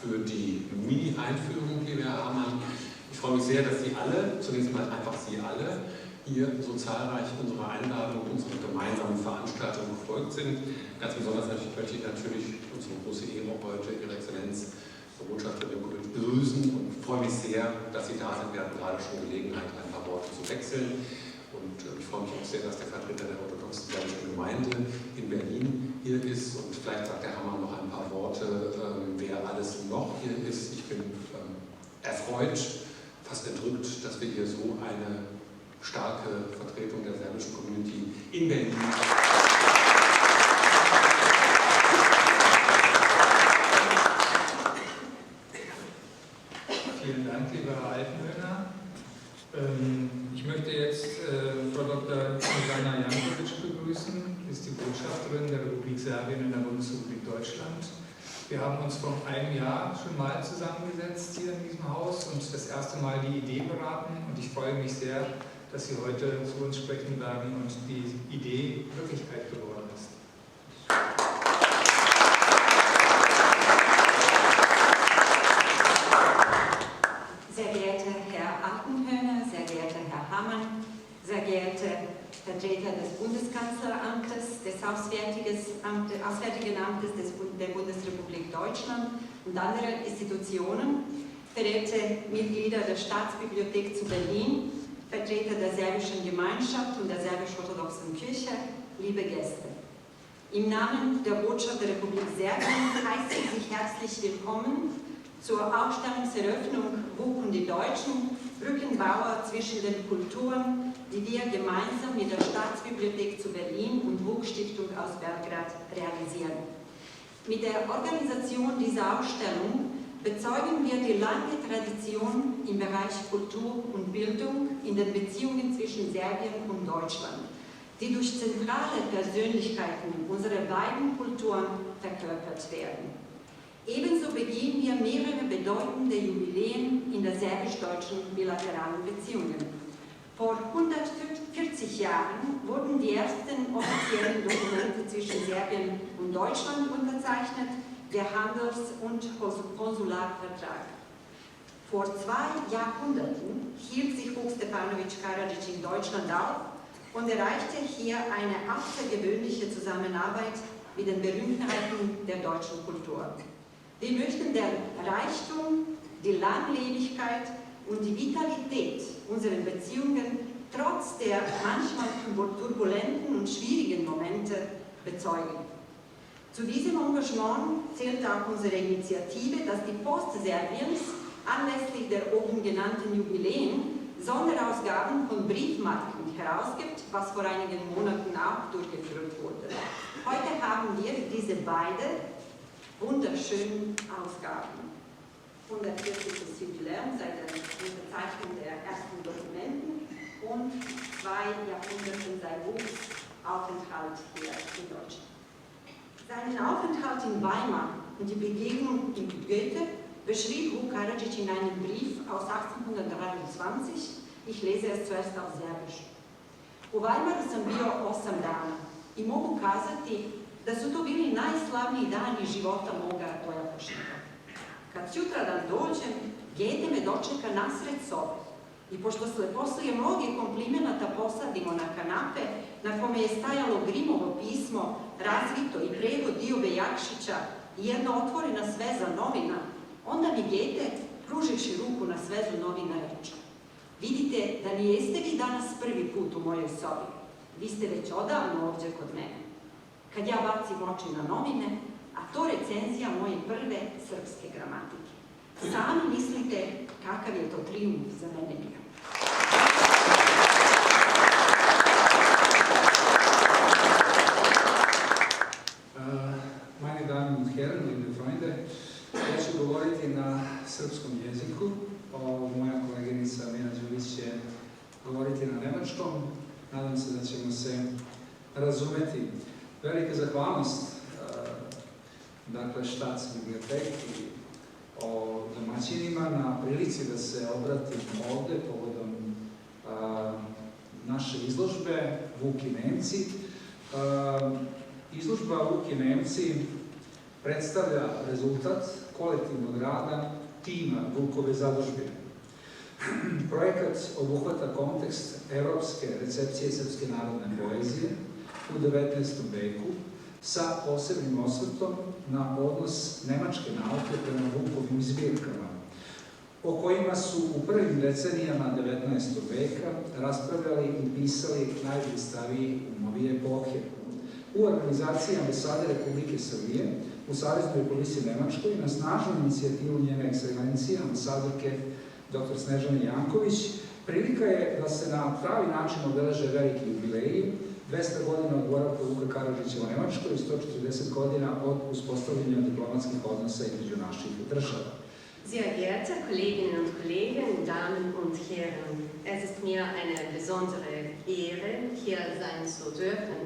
für die Mini-Einführung, lieber Herr Hamann. Ich freue mich sehr, dass Sie alle, zunächst mal einfach Sie alle, hier so zahlreich unserer Einladung, unserer gemeinsamen Veranstaltung gefolgt sind. Ganz besonders möchte ich natürlich unsere große Ehre heute, Ihre Exzellenz, Frau Botschafterin, begrüßen und freue mich sehr, dass Sie da sind. Wir hatten gerade schon Gelegenheit, ein paar Worte zu wechseln. Und ich freue mich auch sehr, dass der Vertreter der orthodoxen serbischen Gemeinde in Berlin hier ist. Und vielleicht sagt der Hamann noch ein paar Worte, wer alles noch hier ist. Ich bin erfreut, fast entrückt, dass wir hier so eine starke Vertretung der serbischen Community in Berlin haben. Vielen Dank, lieber Herr Altenhöhner. Ich möchte jetzt Frau Dr. Ivana Jankovic begrüßen, ist die Botschafterin der Republik Serbien in der Bundesrepublik Deutschland. Wir haben uns vor einem Jahr schon mal zusammengesetzt hier in diesem Haus und das erste Mal die Idee beraten und ich freue mich sehr, dass Sie heute zu uns sprechen werden und die Idee Wirklichkeit geworden ist. Sehr geehrter Herr Altenhöhner, sehr geehrter Herr Hamann, sehr geehrte Vertreter des Bundeskanzleramtes, des Auswärtigen Amtes der Bundesrepublik Deutschland und anderer Institutionen, verehrte Mitglieder der Staatsbibliothek zu Berlin, Vertreter der serbischen Gemeinschaft und der serbisch-orthodoxen Kirche, liebe Gäste. Im Namen der Botschaft der Republik Serbien heiße ich Sie herzlich willkommen zur Ausstellungseröffnung WUK und die Deutschen, Brückenbauer zwischen den Kulturen, die wir gemeinsam mit der Staatsbibliothek zu Berlin und WUK-Stiftung aus Belgrad realisieren. Mit der Organisation dieser Ausstellung bezeugen wir die lange Tradition im Bereich Kultur und Bildung in den Beziehungen zwischen Serbien und Deutschland, die durch zentrale Persönlichkeiten unserer beiden Kulturen verkörpert werden. Ebenso begehen wir mehrere bedeutende Jubiläen in der serbisch-deutschen bilateralen Beziehungen. Vor 140 Jahren wurden die ersten offiziellen Dokumente zwischen Serbien und Deutschland unterzeichnet, der Handels- und Konsularvertrag. Vor 2 Jahrhunderten hielt sich Vuk Stefanović Karadžić in Deutschland auf und erreichte hier eine außergewöhnliche Zusammenarbeit mit den Berühmtheiten der deutschen Kultur. Wir möchten den Reichtum, die Langlebigkeit und die Vitalität unserer Beziehungen trotz der manchmal turbulenten und schwierigen Momente bezeugen. Zu diesem Engagement zählt auch unsere Initiative, dass die Post Serbiens anlässlich der oben genannten Jubiläen Sonderausgaben von Briefmarken herausgibt, was vor einigen Monaten auch durchgeführt wurde. Heute haben wir diese beiden wunderschönen Ausgaben. 140. Jubiläum seit der Unterzeichnung der ersten Dokumenten und 2 Jahrhunderten seit Vuks Aufenthalt hier in Deutschland. Seinen Aufenthalt in Weimar und die Begegnung mit Goethe beschrieb Vuk Karadžić in einem Brief aus 1823. Ich lese es zuerst auf Serbisch. U Weimaru sam bio 8 dana I mogu kazati da su to bili najslavniji dani života moga Lepošnika. Kad sutradan dođem, Gete me dočeka nasred sobe I pošto posle mnogih komplimenata posadimo na kanape, na kome je stajalo Grimovo pismo, razvito I prevod Diobe Jakšića I jedna otvorena sveza novina, onda mi Gete, pruživši ruku na svezu novina, reče: vidite da nijeste vi danas prvi put u mojoj sobi, vi ste već odavno ovdje kod mene. Kad ja bacim oči na novine, a to recenzija moje prve srpske gramatike. Sami mislite kakav je to trijumf za mene bio. Meine Damen und Herren, liebe Freunde, ja ću govoriti na srpskom jeziku, moja koleginica Mina Đurić će govoriti na nemačkom. Nadam se da ćemo se razumeti. Velika zahvalnost dakle Staatsbiblioteki o domaćinima na prilici da se obratim ovde povodom naše izložbe Vuk I Nemci. Izložba Vuk I Nemci predstavlja rezultat kolektivnog rada tima Vukove zadužbine. Projekat obuhvata kontekst evropske recepcije srpske narodne poezije u 19. veku sa posebnim osvrtom na odnos nemačke nauke prema Vukovim zbirkama, o kojima su u prvim decenijama 19. veka raspravljali i pisali najblistaviji umovi epohe. U organizaciji ambasade Republike Srbije u Saveznoj Republici Nemačkoj na snažnu inicijativu njene ekscelencije, ambasadorke dr. Snežane Janković, prilika je da se na pravi način obeleže veliki jubileji, 200 godina od boravka Vuka Karadžića u Nemačkoj i 140 godina od uspostavljanja diplomatskih odnosa između naših država. Sehr geehrte Kolleginnen und Kollegen, Damen und Herren, es ist mir eine besondere Ehre, hier sein zu dürfen.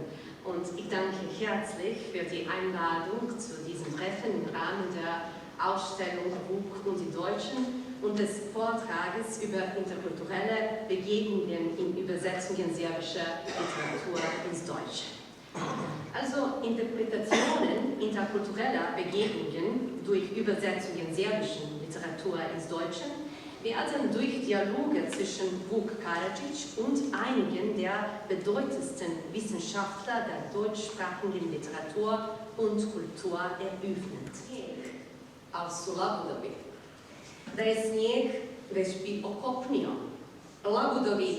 Und ich danke herzlich für die Einladung zu diesem Treffen im Rahmen der Ausstellung Vuk und die Deutschen und des Vortrages über interkulturelle Begegnungen in Übersetzungen serbischer Literatur ins Deutsche. Also Interpretationen interkultureller Begegnungen durch Übersetzungen serbischen Literatur ins Deutsche werden durch Dialoge zwischen Vuk Karadžić und einigen der bedeutendsten Wissenschaftler der deutschsprachigen Literatur und Kultur eröffnet. Ali su labudovi. Da je snijeg, već bi okopnio. Labudovi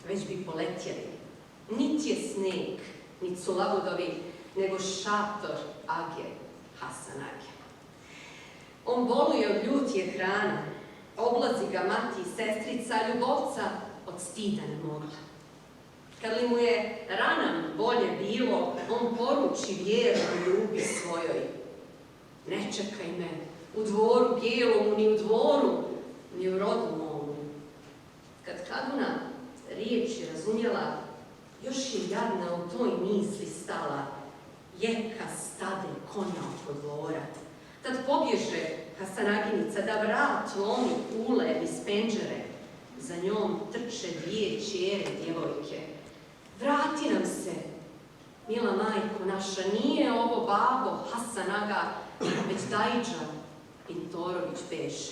već bi poletjeli. Niti je snijeg, niti su labudovi, nego šator Age Hasanage. On boluje od ljutije hrana, oblazi ga mati i sestrica, ljubovca od stida ne mogla. Kad li mu je ranam bolje bilo, on poruči vjerno ljubi svojoj. Ne čekaj me u dvoru bijelom, ni u dvoru, ni u rodu momu. Kad Kaduna riječi razumjela, još je jadna u toj misli stala, jeka stade konja oko dvora. Tad pobježe Hasanaginica da vrat lomi kule iz penđere. Za njom trče dvije ćere djevojke. Vrati nam se, mila majko naša, nije ovo babo Hasanaga, već Dajđa Pintorović beše.